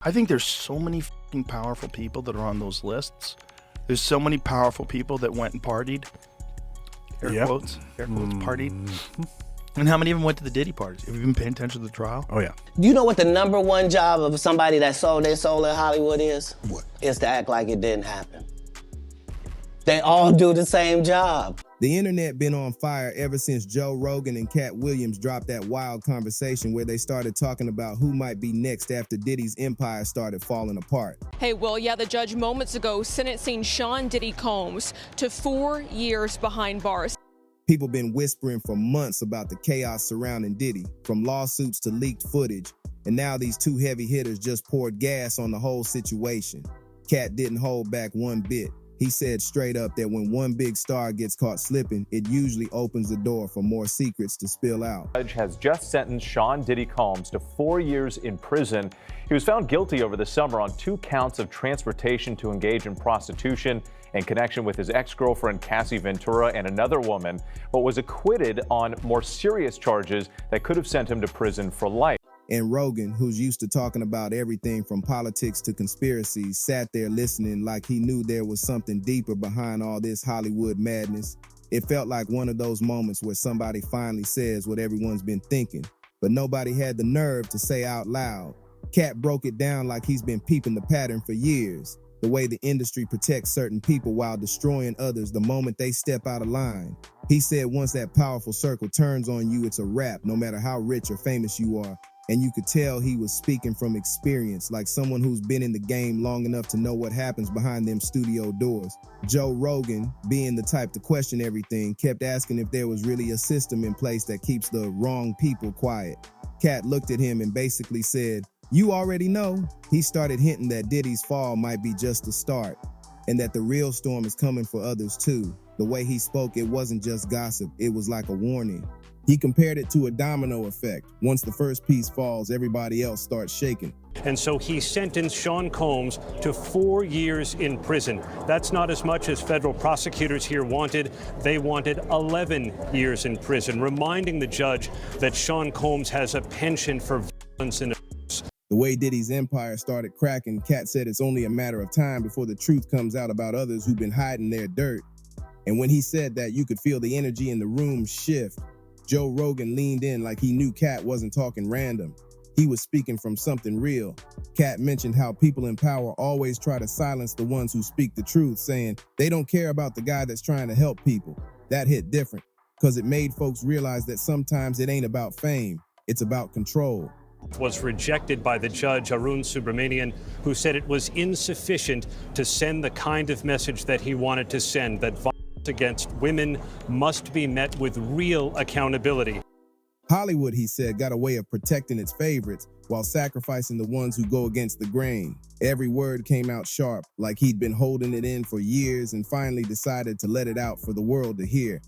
I think there's so many fucking powerful people that are on those lists. There's so many powerful people that went and partied. Air quotes, partied. And how many of them went to the Diddy parties? Have you been paying attention to the trial? Oh, yeah. Do you know what the #1 job of somebody that sold their soul in Hollywood is? What? It's to act like it didn't happen. They all do the same job. The internet been on fire ever since Joe Rogan and Katt Williams dropped that wild conversation where they started talking about who might be next after Diddy's empire started falling apart. Hey, Will, yeah, the judge moments ago sentencing Sean Diddy Combs to 4 years behind bars. People been whispering for months about the chaos surrounding Diddy, from lawsuits to leaked footage, and now these two heavy hitters just poured gas on the whole situation. Katt didn't hold back one bit. He said straight up that when one big star gets caught slipping, it usually opens the door for more secrets to spill out. The judge has just sentenced Sean Diddy Combs to 4 years in prison. He was found guilty over the summer on 2 counts of transportation to engage in prostitution in connection with his ex-girlfriend Cassie Ventura and another woman, but was acquitted on more serious charges that could have sent him to prison for life. And Rogan, who's used to talking about everything from politics to conspiracies, sat there listening like he knew there was something deeper behind all this Hollywood madness. It felt like one of those moments where somebody finally says what everyone's been thinking, but nobody had the nerve to say out loud. Katt broke it down like he's been peeping the pattern for years, the way the industry protects certain people while destroying others the moment they step out of line. He said once that powerful circle turns on you, it's a wrap, no matter how rich or famous you are. And you could tell he was speaking from experience, like someone who's been in the game long enough to know what happens behind them studio doors. Joe Rogan, being the type to question everything, kept asking if there was really a system in place that keeps the wrong people quiet. Katt looked at him and basically said, "You already know." He started hinting that Diddy's fall might be just a start, and that the real storm is coming for others too. The way he spoke, it wasn't just gossip, it was like a warning. He compared it to a domino effect. Once the first piece falls, everybody else starts shaking. And so he sentenced Sean Combs to 4 years in prison. That's not as much as federal prosecutors here wanted. They wanted 11 years in prison, reminding the judge that Sean Combs has a penchant for violence and abuse. The way Diddy's empire started cracking, Katt said it's only a matter of time before the truth comes out about others who've been hiding their dirt. And when he said that, you could feel the energy in the room shift. Joe Rogan leaned in like he knew Katt wasn't talking random. He was speaking from something real. Katt mentioned how people in power always try to silence the ones who speak the truth, saying they don't care about the guy that's trying to help people. That hit different, because it made folks realize that sometimes it ain't about fame, it's about control. Was rejected by the judge, Arun Subramanian, who said it was insufficient to send the kind of message that he wanted to send, that violence against women must be met with real accountability. Hollywood, he said, got a way of protecting its favorites while sacrificing the ones who go against the grain. Every word came out sharp, like he'd been holding it in for years and finally decided to let it out for the world to hear.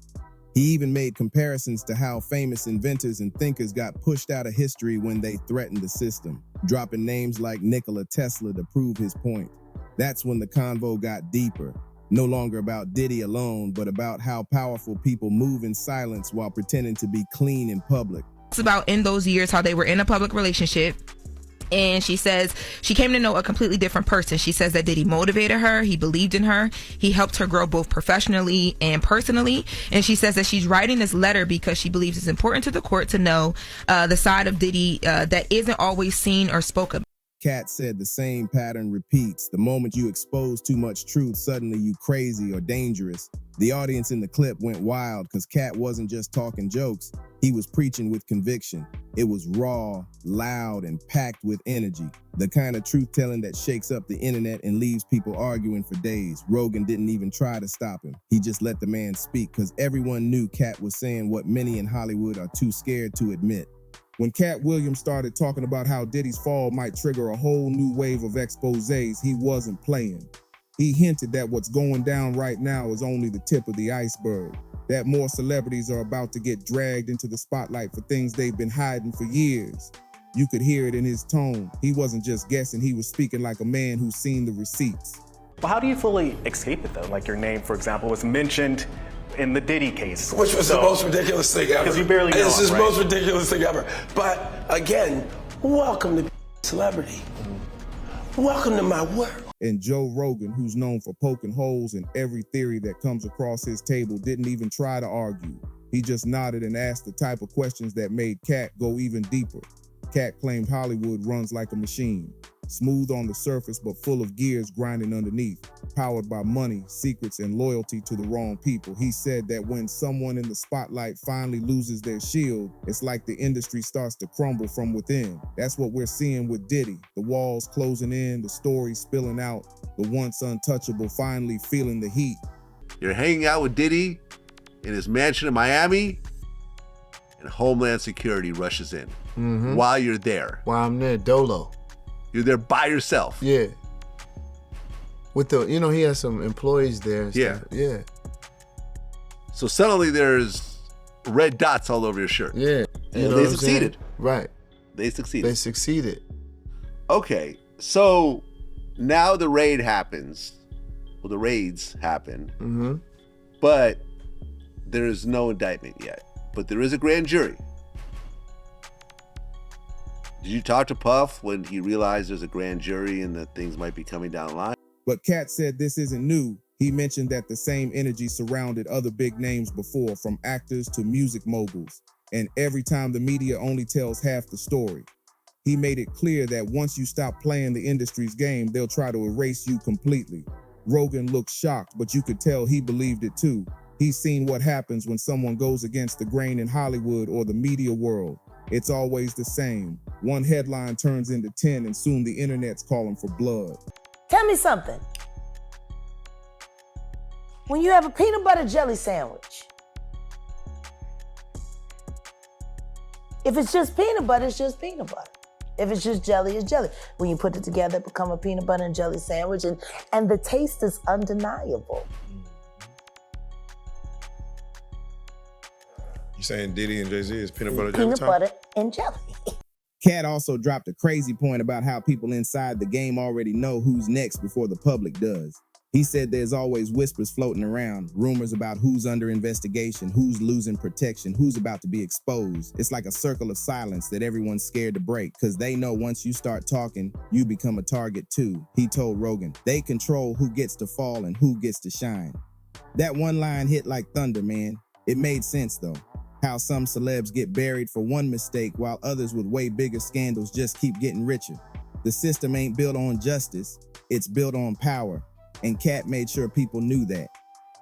He even made comparisons to how famous inventors and thinkers got pushed out of history when they threatened the system, dropping names like Nikola Tesla to prove his point. That's when the convo got deeper. No longer about Diddy alone, but about how powerful people move in silence while pretending to be clean in public. It's about in those years how they were in a public relationship. And she says she came to know a completely different person. She says that Diddy motivated her. He believed in her. He helped her grow both professionally and personally. And she says that she's writing this letter because she believes it's important to the court to know the side of Diddy that isn't always seen or spoken about. Katt said the same pattern repeats. The moment you expose too much truth, suddenly you crazy or dangerous. The audience in the clip went wild because Katt wasn't just talking jokes. He was preaching with conviction. It was raw, loud, and packed with energy. The kind of truth-telling that shakes up the internet and leaves people arguing for days. Rogan didn't even try to stop him. He just let the man speak because everyone knew Katt was saying what many in Hollywood are too scared to admit. When Katt Williams started talking about how Diddy's fall might trigger a whole new wave of exposés, he wasn't playing. He hinted that what's going down right now is only the tip of the iceberg, that more celebrities are about to get dragged into the spotlight for things they've been hiding for years. You could hear it in his tone. He wasn't just guessing, he was speaking like a man who's seen the receipts. Well, how do you fully escape it though? Like your name, for example, was mentioned in the Diddy case. Which was the most ridiculous thing ever. Because you barely know This is the right? most ridiculous thing ever. But again, welcome to celebrity. Welcome to my world. And Joe Rogan, who's known for poking holes in every theory that comes across his table, didn't even try to argue. He just nodded and asked the type of questions that made Katt go even deeper. Katt claimed Hollywood runs like a machine, smooth on the surface but full of gears grinding underneath, powered by money, secrets, and loyalty to the wrong people. He said that when someone in the spotlight finally loses their shield, it's like the industry starts to crumble from within. That's what we're seeing with Diddy. The walls closing in, the stories spilling out, the once untouchable finally feeling the heat. You're hanging out with Diddy in his mansion in Miami, and Homeland Security rushes in while you're there. While I'm there, Dolo. You're there by yourself. Yeah. With the, you know, he has some employees there. And Yeah. stuff. Yeah. So suddenly there's red dots all over your shirt. Yeah. And You know they what I'm saying? succeeded. Right. They succeeded. They succeeded. Okay, so now the raid happens. Well, the raids happen. But there's no indictment yet. But there is a grand jury. Did you talk to Puff when he realized there's a grand jury and that things might be coming down the line? But Katt said this isn't new. He mentioned that the same energy surrounded other big names before, from actors to music moguls. And every time the media only tells half the story. He made it clear that once you stop playing the industry's game, they'll try to erase you completely. Rogan looked shocked, but you could tell he believed it too. He's seen what happens when someone goes against the grain in Hollywood or the media world. It's always the same. One headline turns into 10 and soon the internet's calling for blood. Tell me something. When you have a peanut butter jelly sandwich, if it's just peanut butter, it's just peanut butter. If it's just jelly, it's jelly. When you put it together, it becomes a peanut butter and jelly sandwich, and the taste is undeniable. You saying Diddy and Jay-Z is peanut butter jelly Peanut time? butter and jelly. Katt also dropped a crazy point about how people inside the game already know who's next before the public does. He said there's always whispers floating around, rumors about who's under investigation, who's losing protection, who's about to be exposed. It's like a circle of silence that everyone's scared to break, because they know once you start talking, you become a target too. He told Rogan, they control who gets to fall and who gets to shine. That one line hit like thunder, man. It made sense though. How some celebs get buried for one mistake while others with way bigger scandals just keep getting richer. The system ain't built on justice, it's built on power. And Katt made sure people knew that.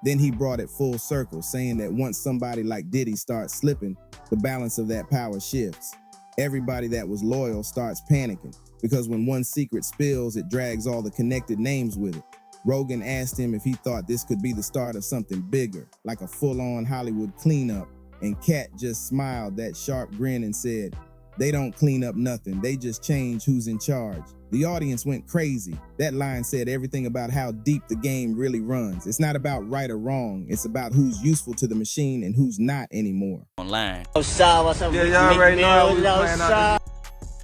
Then he brought it full circle, saying that once somebody like Diddy starts slipping, the balance of that power shifts. Everybody that was loyal starts panicking, because when one secret spills, it drags all the connected names with it. Rogan asked him if he thought this could be the start of something bigger, like a full-on Hollywood cleanup, and Katt just smiled that sharp grin and said, they don't clean up nothing, they just change who's in charge. The audience went crazy. That line said everything about how deep the game really runs. It's not about right or wrong. It's about who's useful to the machine and who's not anymore. Online. What's up? Yeah, y'all already know how we playing out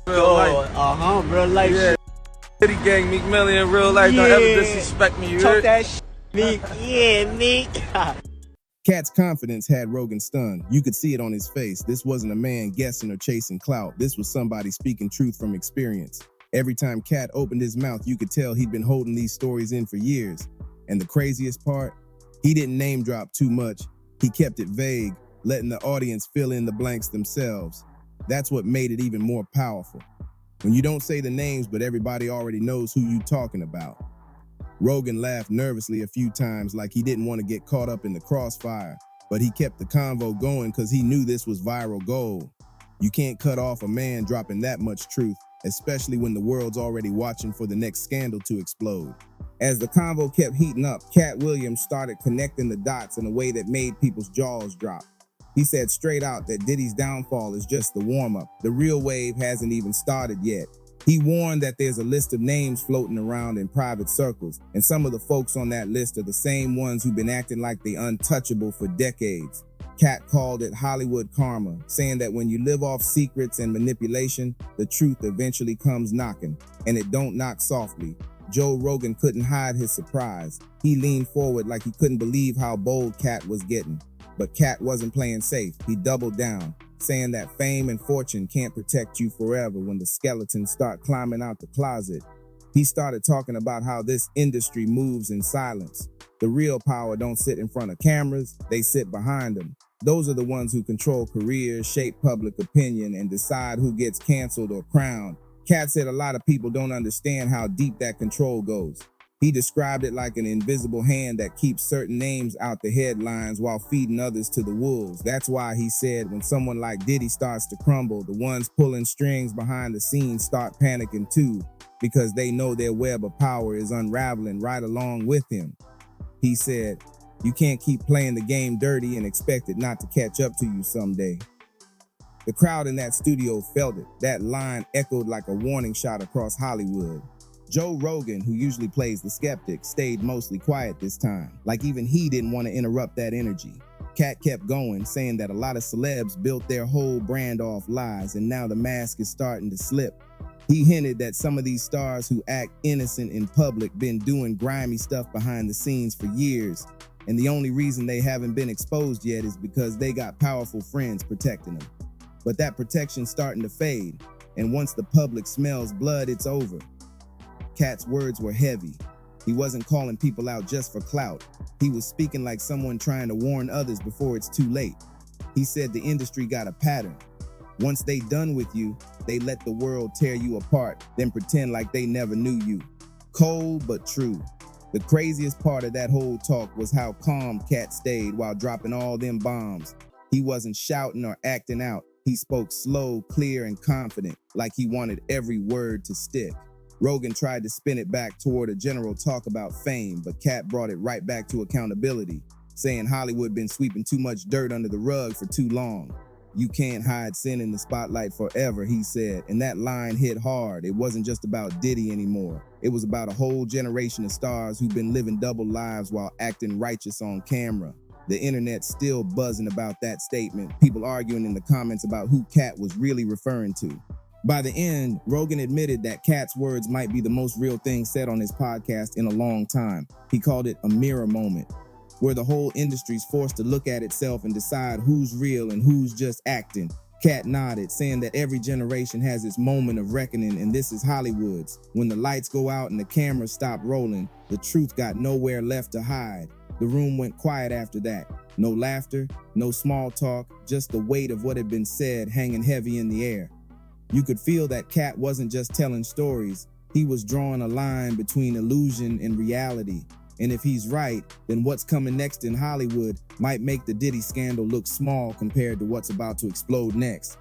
this real life. Real life. Yeah. City gang, Meek Millie in real life. Don't ever disrespect me, you heard? That Meek. Yeah, Meek. Katt's confidence had Rogan stunned. You could see it on his face. This wasn't a man guessing or chasing clout. This was somebody speaking truth from experience. Every time Katt opened his mouth, you could tell he'd been holding these stories in for years. And the craziest part, he didn't name drop too much. He kept it vague, letting the audience fill in the blanks themselves. That's what made it even more powerful. When you don't say the names, but everybody already knows who you're talking about. Rogan laughed nervously a few times like he didn't want to get caught up in the crossfire, but he kept the convo going because he knew this was viral gold. You can't cut off a man dropping that much truth, especially when the world's already watching for the next scandal to explode. As the convo kept heating up, Katt Williams started connecting the dots in a way that made people's jaws drop. He said straight out that Diddy's downfall is just the warm-up. The real wave hasn't even started yet. He warned that there's a list of names floating around in private circles, and some of the folks on that list are the same ones who've been acting like the untouchable for decades. Katt called it Hollywood karma, saying that when you live off secrets and manipulation, the truth eventually comes knocking, and it don't knock softly. Joe Rogan couldn't hide his surprise. He leaned forward like he couldn't believe how bold Katt was getting. But Katt wasn't playing safe. He doubled down, saying that fame and fortune can't protect you forever when the skeletons start climbing out the closet. He started talking about how this industry moves in silence. The real power don't sit in front of cameras, they sit behind them. Those are the ones who control careers, shape public opinion, and decide who gets canceled or crowned. Katt said a lot of people don't understand how deep that control goes. He described it like an invisible hand that keeps certain names out the headlines while feeding others to the wolves. That's why he said when someone like Diddy starts to crumble, the ones pulling strings behind the scenes start panicking too, because they know their web of power is unraveling right along with him. He said, "You can't keep playing the game dirty and expect it not to catch up to you someday." The crowd in that studio felt it. That line echoed like a warning shot across Hollywood. Joe Rogan, who usually plays the skeptic, stayed mostly quiet this time, like even he didn't want to interrupt that energy. Katt kept going, saying that a lot of celebs built their whole brand off lies, and now the mask is starting to slip. He hinted that some of these stars who act innocent in public been doing grimy stuff behind the scenes for years, and the only reason they haven't been exposed yet is because they got powerful friends protecting them. But that protection's starting to fade, and once the public smells blood, it's over. Katt's words were heavy. He wasn't calling people out just for clout. He was speaking like someone trying to warn others before it's too late. He said the industry got a pattern. Once they done with you, they let the world tear you apart, then pretend like they never knew you. Cold but true. The craziest part of that whole talk was how calm Katt stayed while dropping all them bombs. He wasn't shouting or acting out. He spoke slow, clear, and confident, like he wanted every word to stick. Rogan tried to spin it back toward a general talk about fame, but Katt brought it right back to accountability, saying Hollywood been sweeping too much dirt under the rug for too long. You can't hide sin in the spotlight forever, he said, and that line hit hard. It wasn't just about Diddy anymore. It was about a whole generation of stars who've been living double lives while acting righteous on camera. The internet's still buzzing about that statement, people arguing in the comments about who Katt was really referring to. By the end, Rogan admitted that Katt's words might be the most real thing said on his podcast in a long time. He called it a mirror moment, where the whole industry's forced to look at itself and decide who's real and who's just acting. Katt nodded, saying that every generation has its moment of reckoning, and this is Hollywood's. When the lights go out and the cameras stop rolling, the truth got nowhere left to hide. The room went quiet after that. No laughter, no small talk, just the weight of what had been said hanging heavy in the air. You could feel that Katt wasn't just telling stories, he was drawing a line between illusion and reality. And if he's right, then what's coming next in Hollywood might make the Diddy scandal look small compared to what's about to explode next.